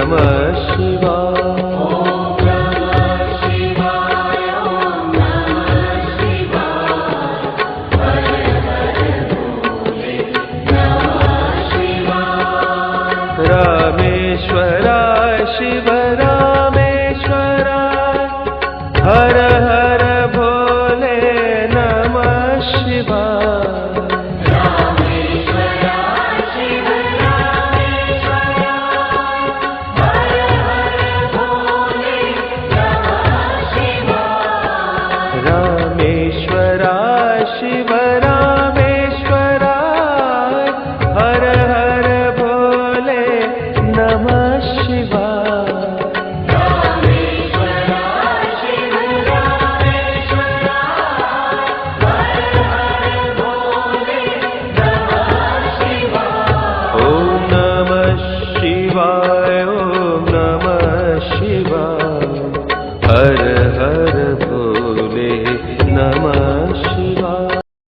नमः शिवाय। रामेश्वराय शिव रामेश्वराय हर हर भोले नमः शिवाय। रामेश्वराय शिव रामेश्वराय हर हर भोले नमः शिवाय। रामेश्वराय शिव रामेश्वराय हर हर भोले नमः शिवाय। रामेश्वराय शिव रामेश्वराय हर हर भोले नमः शिवाय। ओम नमः शिवाय ओम नमः शिवाय हर